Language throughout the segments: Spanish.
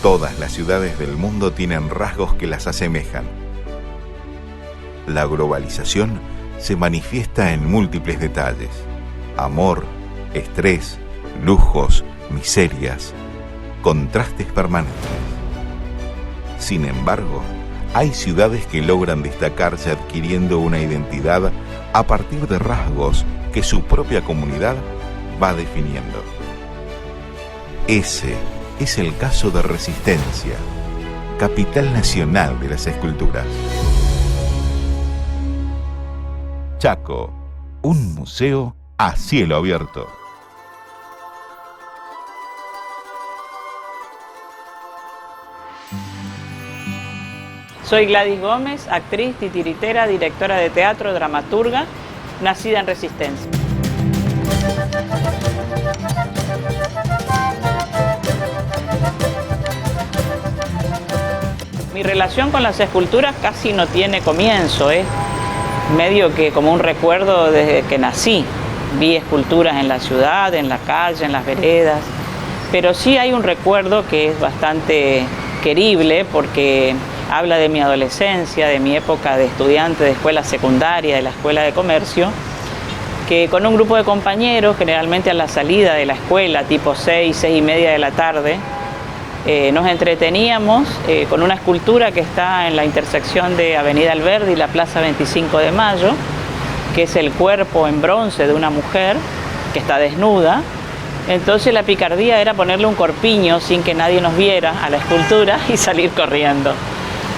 Todas las ciudades del mundo tienen rasgos que las asemejan. La globalización se manifiesta en múltiples detalles: amor, estrés, lujos, miserias, contrastes permanentes. Sin embargo, hay ciudades que logran destacarse adquiriendo una identidad a partir de rasgos que su propia comunidad va definiendo. Ese es el caso de Resistencia, capital nacional de las esculturas. Chaco, un museo a cielo abierto. Soy Gladys Gómez, actriz, titiritera, directora de teatro, dramaturga, nacida en Resistencia. Mi relación con las esculturas casi no tiene comienzo, medio que como un recuerdo desde que nací. Vi esculturas en la ciudad, en la calle, en las veredas, pero sí hay un recuerdo que es bastante querible porque habla de mi adolescencia, de mi época de estudiante de escuela secundaria, de la escuela de comercio, que con un grupo de compañeros, generalmente a la salida de la escuela, tipo 6, 6 y media de la tarde, nos entreteníamos con una escultura que está en la intersección de Avenida Alberdi y la Plaza 25 de Mayo, que es el cuerpo en bronce de una mujer que está desnuda. Entonces la picardía era ponerle un corpiño sin que nadie nos viera a la escultura y salir corriendo.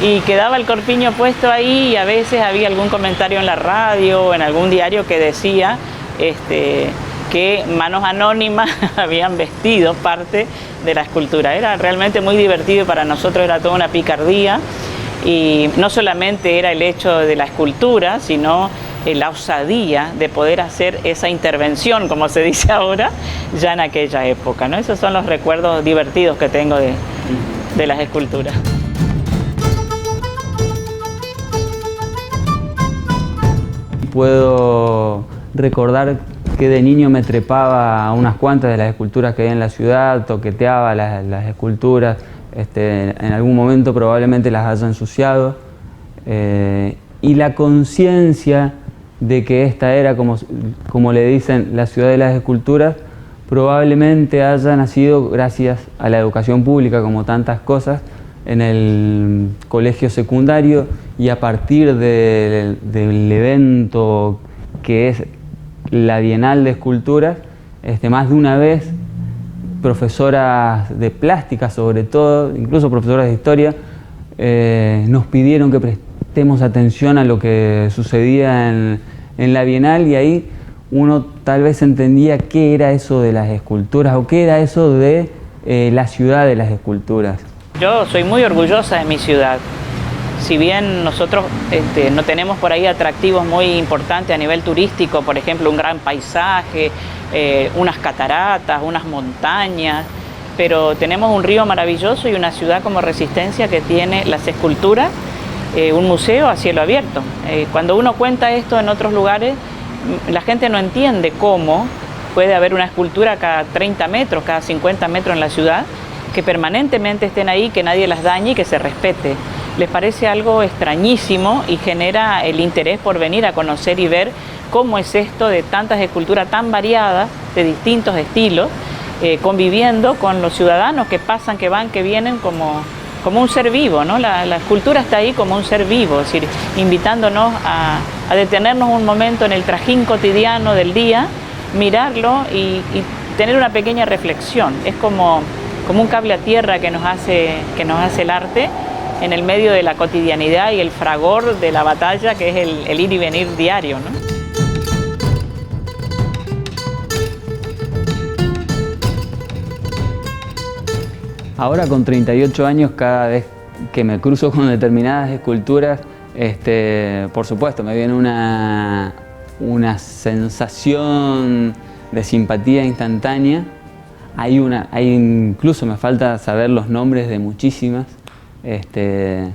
Y quedaba el corpiño puesto ahí y a veces había algún comentario en la radio o en algún diario que decía que manos anónimas habían vestido parte de la escultura. Era realmente muy divertido y para nosotros era toda una picardía. Y no solamente era el hecho de la escultura, sino la osadía de poder hacer esa intervención, como se dice ahora, ya en aquella época, ¿no? Esos son los recuerdos divertidos que tengo de las esculturas. Puedo recordar que de niño me trepaba a unas cuantas de las esculturas que hay en la ciudad, toqueteaba las esculturas, en algún momento probablemente las haya ensuciado, y la conciencia de que esta era, como le dicen, la ciudad de las esculturas, probablemente haya nacido gracias a la educación pública, como tantas cosas, en el colegio secundario, y a partir del evento que es la Bienal de Esculturas, más de una vez profesoras de plástica, sobre todo, incluso profesoras de historia, nos pidieron que prestemos atención a lo que sucedía en la Bienal, y ahí uno tal vez entendía qué era eso de las esculturas o qué era eso de la ciudad de las esculturas. Yo soy muy orgullosa de mi ciudad. Si bien nosotros no tenemos por ahí atractivos muy importantes a nivel turístico, por ejemplo, un gran paisaje, unas cataratas, unas montañas, pero tenemos un río maravilloso y una ciudad como Resistencia que tiene las esculturas, un museo a cielo abierto. Cuando uno cuenta esto en otros lugares, la gente no entiende cómo puede haber una escultura cada 30 metros, cada 50 metros en la ciudad, que permanentemente estén ahí, que nadie las dañe y que se respete. Les parece algo extrañísimo y genera el interés por venir a conocer y ver cómo es esto de tantas esculturas tan variadas, de distintos estilos, conviviendo con los ciudadanos que pasan, que van, que vienen como un ser vivo, ¿no? La escultura está ahí como un ser vivo, es decir, invitándonos a detenernos un momento en el trajín cotidiano del día, mirarlo y tener una pequeña reflexión. Es como un cable a tierra que nos hace el arte en el medio de la cotidianidad y el fragor de la batalla que es el ir y venir diario, ¿no? Ahora con 38 años, cada vez que me cruzo con determinadas esculturas, por supuesto me viene una sensación de simpatía instantánea. Incluso me falta saber los nombres de muchísimas. Creo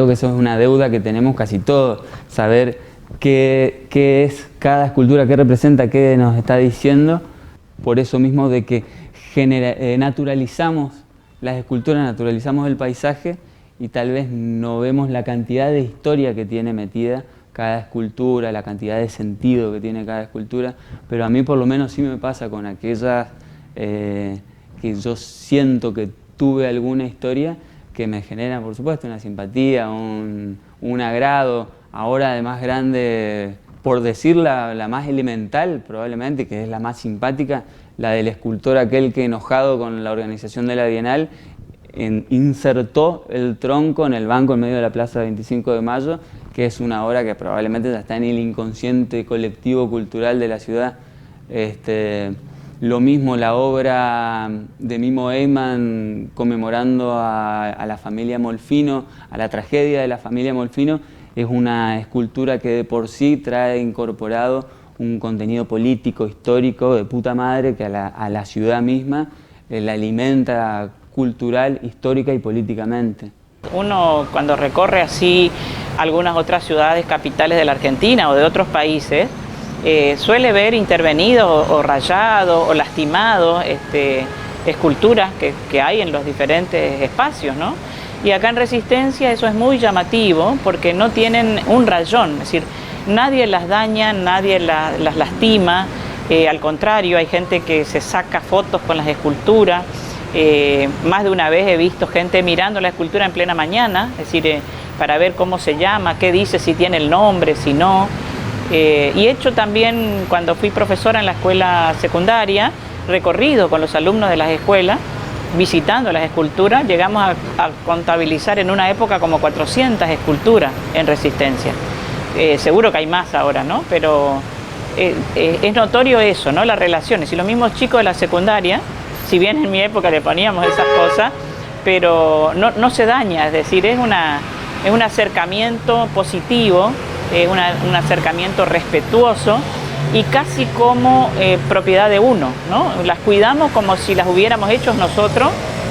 que eso es una deuda que tenemos casi todos, saber qué es cada escultura, qué representa, qué nos está diciendo. Por eso mismo de que naturalizamos las esculturas naturalizamos el paisaje y tal vez no vemos la cantidad de historia que tiene metida cada escultura, la cantidad de sentido que tiene cada escultura, pero a mí por lo menos sí me pasa con aquellas que yo siento que tuve alguna historia que me genera, por supuesto, una simpatía, un agrado. Ahora de más grande, por decir la más elemental probablemente, que es la más simpática, la del escultor aquel que, enojado con la organización de la Bienal, insertó el tronco en el banco en medio de la Plaza 25 de Mayo, que es una obra que probablemente ya está en el inconsciente colectivo cultural de la ciudad. Lo mismo la obra de Mimo Eyman conmemorando a la familia Molfino, a la tragedia de la familia Molfino, es una escultura que de por sí trae incorporado un contenido político, histórico, de puta madre, que a la ciudad misma la alimenta cultural, histórica y políticamente. Uno cuando recorre así algunas otras ciudades capitales de la Argentina o de otros países, suele ver intervenidos o rayados o lastimados esculturas que hay en los diferentes espacios, ¿no? Y acá en Resistencia eso es muy llamativo porque no tienen un rayón, es decir, nadie las daña, nadie las lastima, al contrario, hay gente que se saca fotos con las esculturas. Más de una vez he visto gente mirando la escultura en plena mañana, es decir, para ver cómo se llama, qué dice, si tiene el nombre, si no. Y he hecho también, cuando fui profesora en la escuela secundaria, recorrido con los alumnos de las escuelas, visitando las esculturas. Llegamos a contabilizar en una época como 400 esculturas en Resistencia. Seguro que hay más ahora, ¿no? Pero es notorio eso, ¿no? Las relaciones. Y los mismos chicos de la secundaria, si bien en mi época le poníamos esas cosas, pero no se daña, es decir, es un acercamiento positivo, un acercamiento respetuoso y casi como propiedad de uno, ¿no? Las cuidamos como si las hubiéramos hecho nosotros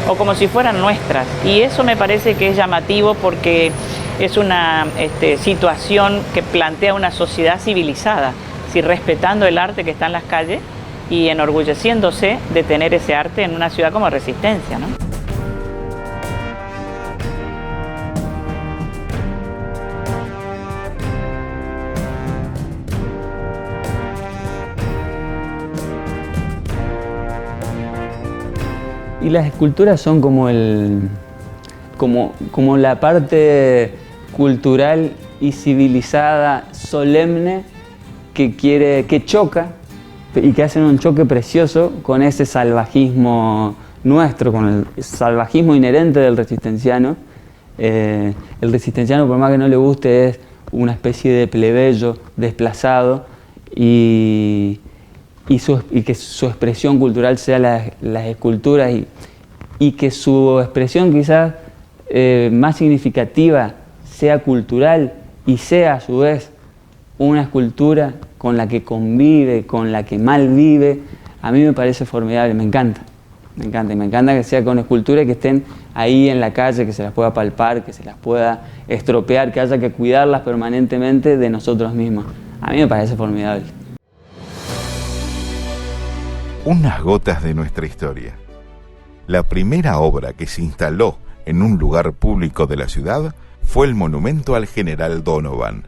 o como si fueran nuestras. Y eso me parece que es llamativo porque es una situación que plantea una sociedad civilizada, si respetando el arte que está en las calles y enorgulleciéndose de tener ese arte en una ciudad como Resistencia, ¿no? Y las esculturas son como la parte cultural y civilizada, solemne, que choca y que hacen un choque precioso con ese salvajismo nuestro, con el salvajismo inherente del resistenciano. El resistenciano, por más que no le guste, es una especie de plebeyo desplazado y que su expresión cultural sea las esculturas y que su expresión quizás más significativa sea cultural y sea a su vez una escultura con la que convive, con la que mal vive. A mí me parece formidable, me encanta y me encanta que sea con esculturas que estén ahí en la calle, que se las pueda palpar, que se las pueda estropear, que haya que cuidarlas permanentemente de nosotros mismos. A mí me parece formidable. Unas gotas de nuestra historia. La primera obra que se instaló en un lugar público de la ciudad fue el monumento al general Donovan,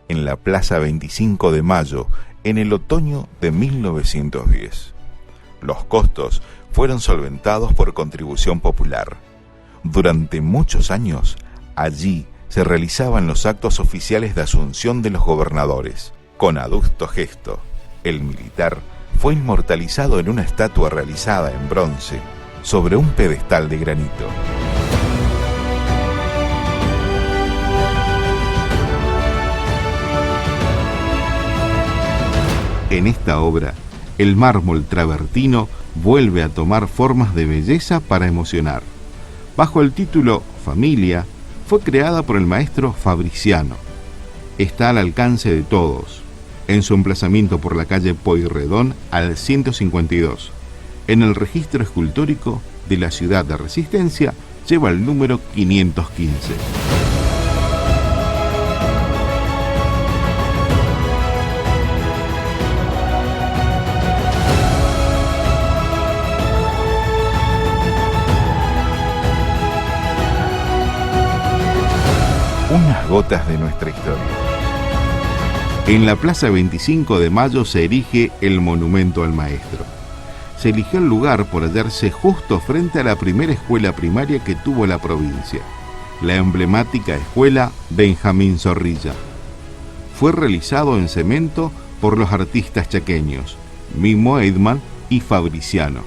en la Plaza 25 de Mayo, en el otoño de 1910. Los costos fueron solventados por contribución popular. Durante muchos años, allí se realizaban los actos oficiales de asunción de los gobernadores. Con adusto gesto, el militar fue inmortalizado en una estatua realizada en bronce sobre un pedestal de granito. En esta obra, el mármol travertino vuelve a tomar formas de belleza para emocionar. Bajo el título Familia, fue creada por el maestro Fabriciano. Está al alcance de todos, en su emplazamiento por la calle Pueyrredón al 152. En el registro escultórico de la ciudad de Resistencia lleva el número 515. gotas de nuestra historia. En la Plaza 25 de Mayo se erige el Monumento al Maestro. Se eligió el lugar por hallarse justo frente a la primera escuela primaria que tuvo la provincia, la emblemática Escuela Benjamín Zorrilla. Fue realizado en cemento por los artistas chaqueños Mimo Eidman y Fabriciano.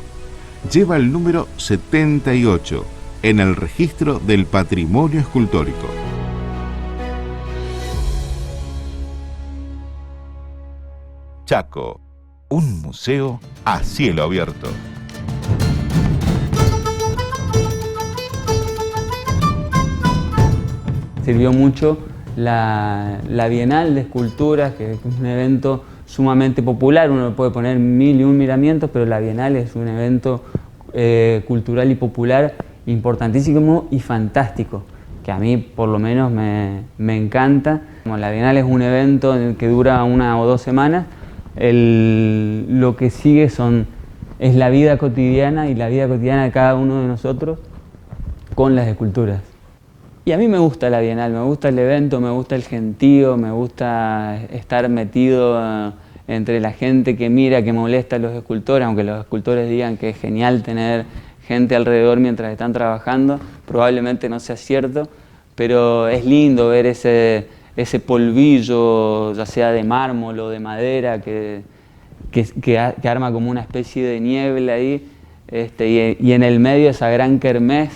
Lleva el número 78 en el registro del patrimonio escultórico. Chaco, un museo a cielo abierto. Sirvió mucho la Bienal de Esculturas, que es un evento sumamente popular. Uno puede poner 1001 miramientos, pero la Bienal es un evento cultural y popular importantísimo y fantástico, que a mí por lo menos me encanta. Como la Bienal es un evento que dura 1 o 2 semanas, lo que sigue es la vida cotidiana y la vida cotidiana de cada uno de nosotros con las esculturas. Y a mí me gusta la Bienal, me gusta el evento, me gusta el gentío, me gusta estar metido entre la gente que mira, que molesta a los escultores, aunque los escultores digan que es genial tener gente alrededor mientras están trabajando, probablemente no sea cierto, pero es lindo ver ese polvillo, ya sea de mármol o de madera, que arma como una especie de niebla ahí, y en el medio esa gran kermés.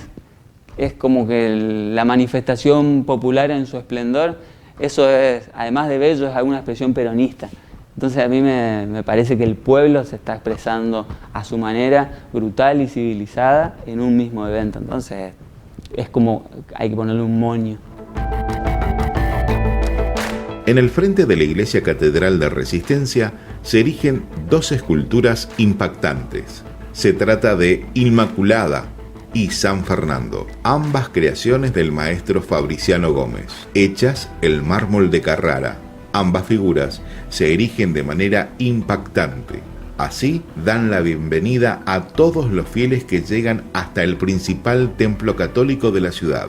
Es como que la manifestación popular en su esplendor, eso es, además de bello, es alguna expresión peronista. Entonces a mí me parece que el pueblo se está expresando a su manera brutal y civilizada en un mismo evento. Entonces es como hay que ponerle un moño. En el frente de la Iglesia Catedral de Resistencia se erigen 2 esculturas impactantes. Se trata de Inmaculada y San Fernando, ambas creaciones del maestro Fabriciano Gómez, hechas en mármol de Carrara. Ambas figuras se erigen de manera impactante. Así dan la bienvenida a todos los fieles que llegan hasta el principal templo católico de la ciudad.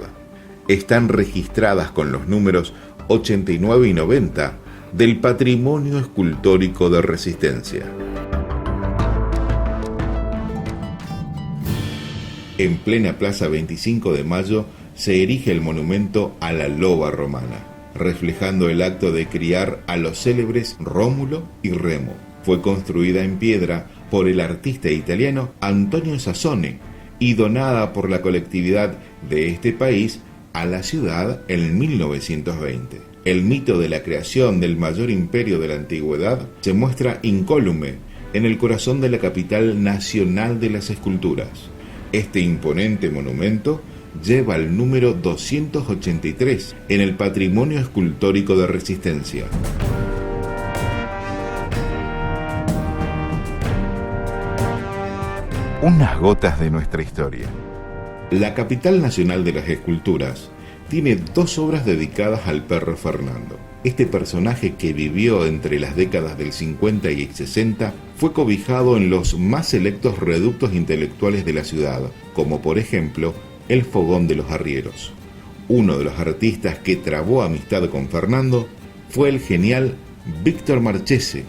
Están registradas con los números 89 y 90 del Patrimonio Escultórico de Resistencia. En plena Plaza 25 de Mayo se erige el monumento a la loba romana, reflejando el acto de criar a los célebres Rómulo y Remo. Fue construida en piedra por el artista italiano Antonio Sassone y donada por la colectividad de este país a la ciudad en 1920. El mito de la creación del mayor imperio de la antigüedad se muestra incólume en el corazón de la capital nacional de las esculturas. Este imponente monumento lleva el número 283 en el Patrimonio Escultórico de Resistencia. Unas gotas de nuestra historia. La capital nacional de las esculturas tiene 2 obras dedicadas al perro Fernando. Este personaje, que vivió entre las décadas del 50 y el 60, fue cobijado en los más selectos reductos intelectuales de la ciudad, como por ejemplo el Fogón de los Arrieros. Uno de los artistas que trabó amistad con Fernando fue el genial Víctor Marchese,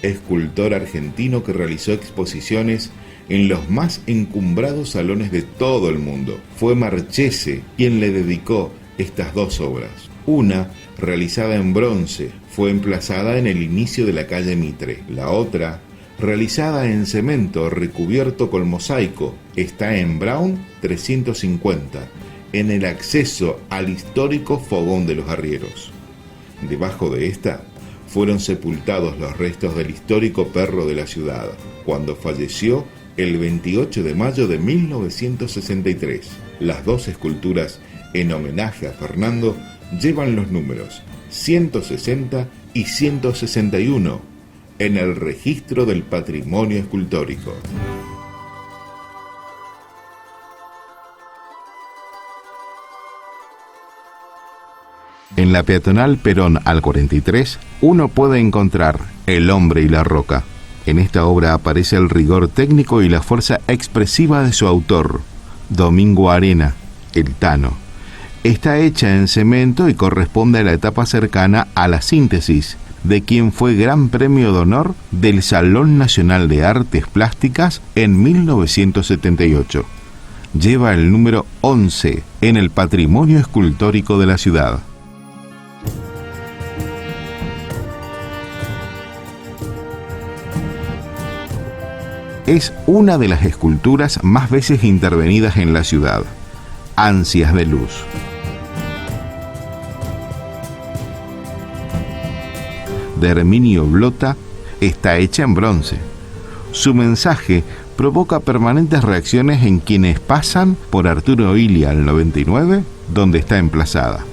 escultor argentino que realizó exposiciones en los más encumbrados salones de todo el mundo. Fue Marchese quien le dedicó estas 2 obras. Una, realizada en bronce, fue emplazada en el inicio de la calle Mitre. La otra, realizada en cemento recubierto con mosaico, está en Brown 350, en el acceso al histórico Fogón de los Arrieros. Debajo de esta fueron sepultados los restos del histórico perro de la ciudad, cuando falleció el 28 de mayo de 1963. Las 2 esculturas en homenaje a Fernando llevan los números 160 y 161 en el registro del patrimonio escultórico. En la peatonal Perón al 43, uno puede encontrar El hombre y la roca. En esta obra aparece el rigor técnico y la fuerza expresiva de su autor, Domingo Arena, el Tano. Está hecha en cemento y corresponde a la etapa cercana a la síntesis, de quien fue Gran Premio de Honor del Salón Nacional de Artes Plásticas en 1978. Lleva el número 11 en el patrimonio escultórico de la ciudad. Es una de las esculturas más veces intervenidas en la ciudad. Ansias de luz. De Herminio Blota, está hecha en bronce. Su mensaje provoca permanentes reacciones en quienes pasan por Arturo Illia al 99, donde está emplazada.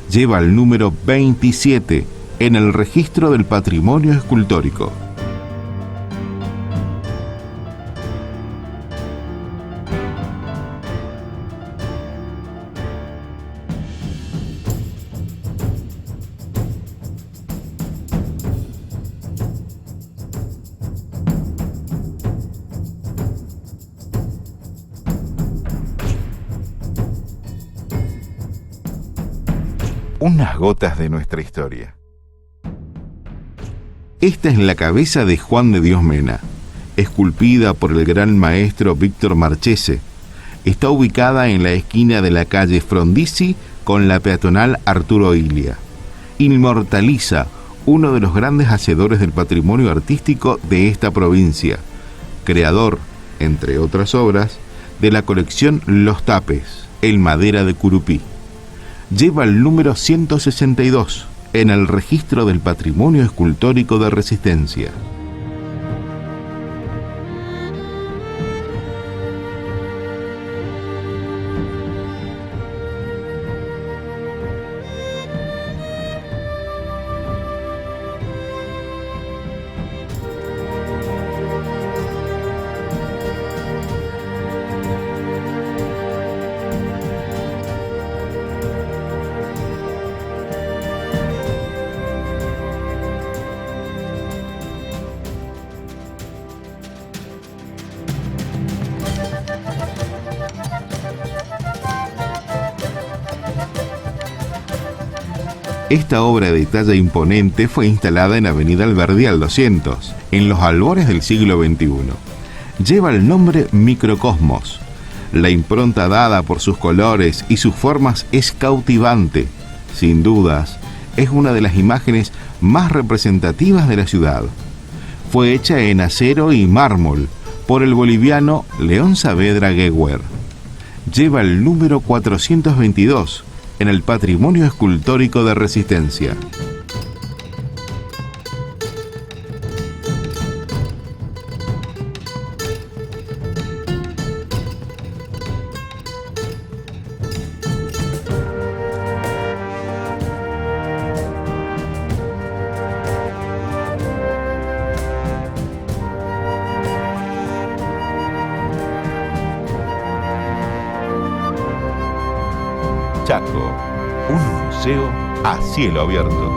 Lleva el número 27 en el registro del patrimonio escultórico. Unas gotas de nuestra historia. Esta es la cabeza de Juan de Dios Mena, esculpida por el gran maestro Víctor Marchese. Está ubicada en la esquina de la calle Frondizi con la peatonal Arturo Illia. Inmortaliza uno de los grandes hacedores del patrimonio artístico de esta provincia, creador, entre otras obras, de la colección Los Tapes, en madera de Curupí. Lleva el número 162 en el registro del patrimonio escultórico de Resistencia. Esta obra de talla imponente fue instalada en Avenida Alberdi al 200, en los albores del siglo XXI. Lleva el nombre Microcosmos. La impronta dada por sus colores y sus formas es cautivante. Sin dudas, es una de las imágenes más representativas de la ciudad. Fue hecha en acero y mármol por el boliviano León Saavedra Gewer. Lleva el número 422 en el patrimonio escultórico de Resistencia. Chaco, un museo a cielo abierto.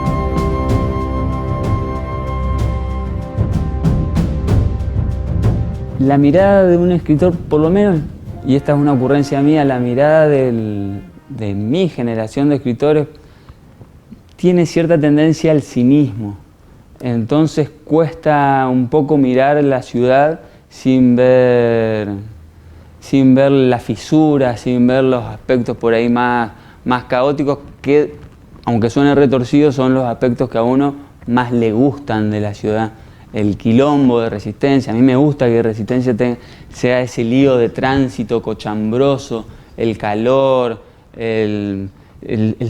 La mirada de un escritor, por lo menos, y esta es una ocurrencia mía, la mirada de mi generación de escritores tiene cierta tendencia al cinismo. Entonces cuesta un poco mirar la ciudad sin ver la fisura, sin ver los aspectos por ahí más caóticos que, aunque suene retorcido, son los aspectos que a uno más le gustan de la ciudad. El quilombo de Resistencia, a mí me gusta que Resistencia sea ese lío de tránsito cochambroso, el calor, el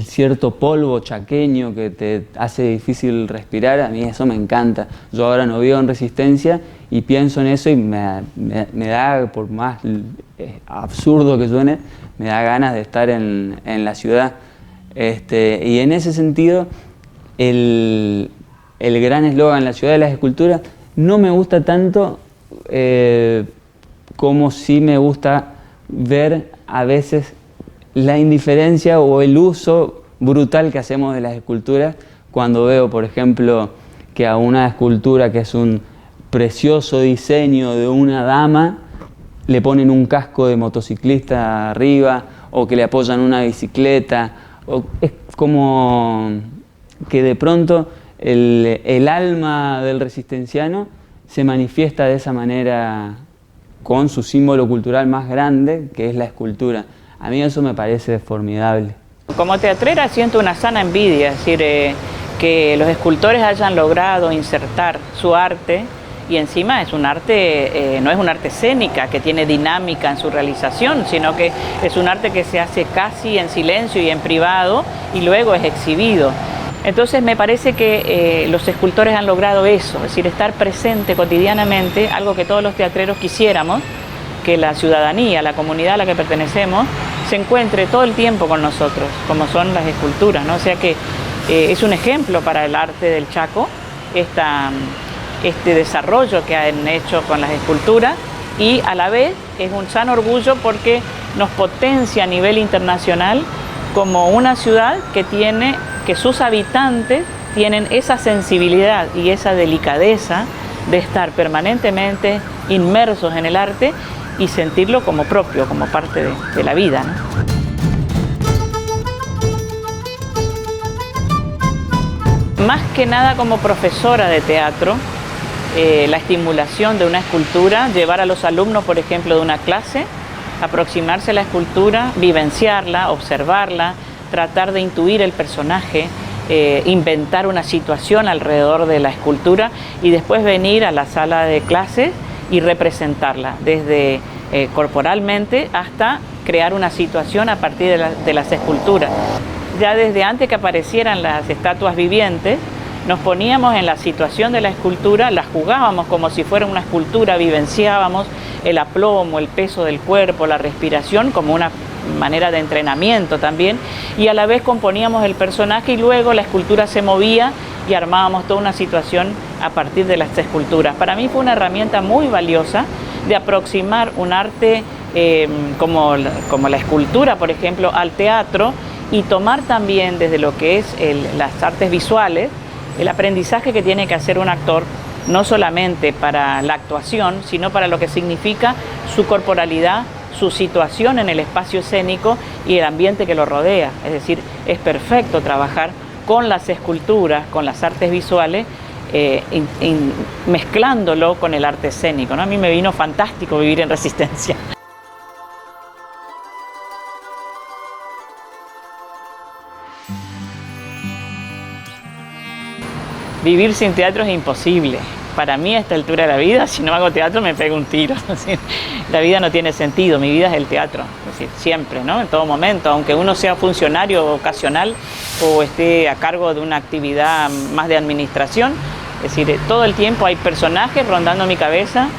cierto polvo chaqueño que te hace difícil respirar. A mí eso me encanta. Yo ahora no vivo en Resistencia y pienso en eso y me da, por más absurdo que suene, me da ganas de estar en la ciudad. Y en ese sentido, el gran eslogan, la ciudad de las esculturas, no me gusta tanto como sí me gusta ver a veces la indiferencia o el uso brutal que hacemos de las esculturas cuando veo, por ejemplo, que a una escultura que es un precioso diseño de una dama le ponen un casco de motociclista arriba, o que le apoyan una bicicleta, o es como que de pronto el alma del resistenciano se manifiesta de esa manera con su símbolo cultural más grande, que es la escultura. A mí eso me parece formidable. Como teatrera siento una sana envidia, es decir, que los escultores hayan logrado insertar su arte, y encima es un arte, no es un arte escénica que tiene dinámica en su realización, sino que es un arte que se hace casi en silencio y en privado y luego es exhibido. Entonces me parece que los escultores han logrado eso, es decir, estar presente cotidianamente, algo que todos los teatreros quisiéramos, que la ciudadanía, la comunidad a la que pertenecemos, se encuentre todo el tiempo con nosotros, como son las esculturas, ¿no? O sea que es un ejemplo para el arte del Chaco, este desarrollo que han hecho con las esculturas, y a la vez es un sano orgullo porque nos potencia a nivel internacional como una ciudad que sus habitantes tienen esa sensibilidad y esa delicadeza de estar permanentemente inmersos en el arte y sentirlo como propio, como parte de la vida, ¿no? Más que nada como profesora de teatro, la estimulación de una escultura, llevar a los alumnos, por ejemplo, de una clase, aproximarse a la escultura, vivenciarla, observarla, tratar de intuir el personaje, inventar una situación alrededor de la escultura y después venir a la sala de clases y representarla, desde corporalmente hasta crear una situación a partir de las esculturas. Ya desde antes que aparecieran las estatuas vivientes, nos poníamos en la situación de la escultura, la jugábamos como si fuera una escultura, vivenciábamos el aplomo, el peso del cuerpo, la respiración como una manera de entrenamiento también, y a la vez componíamos el personaje y luego la escultura se movía y armábamos toda una situación a partir de las esculturas. Para mí fue una herramienta muy valiosa de aproximar un arte como la escultura, por ejemplo, al teatro, y tomar también desde lo que es las artes visuales, el aprendizaje que tiene que hacer un actor, no solamente para la actuación, sino para lo que significa su corporalidad, su situación en el espacio escénico y el ambiente que lo rodea. Es decir, es perfecto trabajar con las esculturas, con las artes visuales, mezclándolo con el arte escénico, ¿no? A mí me vino fantástico vivir en Resistencia. Vivir sin teatro es imposible. Para mí, a esta altura de la vida, si no hago teatro me pego un tiro. La vida no tiene sentido, mi vida es el teatro. Es decir, siempre, ¿no? En todo momento, aunque uno sea funcionario ocasional o esté a cargo de una actividad más de administración, es decir, todo el tiempo hay personajes rondando mi cabeza.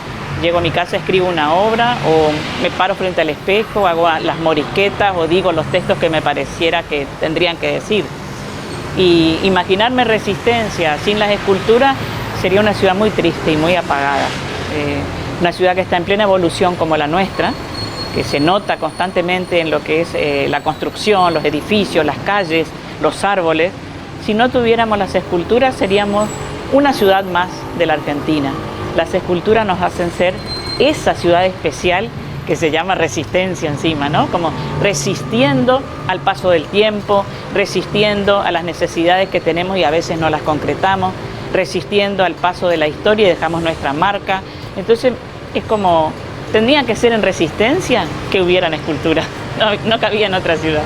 Llego a mi casa, escribo una obra o me paro frente al espejo, hago las morisquetas o digo los textos que me pareciera que tendrían que decir. Y imaginarme Resistencia sin las esculturas sería una ciudad muy triste y muy apagada. Una ciudad que está en plena evolución como la nuestra, que se nota constantemente en lo que es la construcción, los edificios, las calles, los árboles. Si no tuviéramos las esculturas seríamos una ciudad más de la Argentina. Las esculturas nos hacen ser esa ciudad especial que se llama Resistencia encima, ¿no? Como resistiendo al paso del tiempo, resistiendo a las necesidades que tenemos y a veces no las concretamos, resistiendo al paso de la historia y dejamos nuestra marca. Entonces es como, tendría que ser en Resistencia que hubieran esculturas, no cabía en otra ciudad.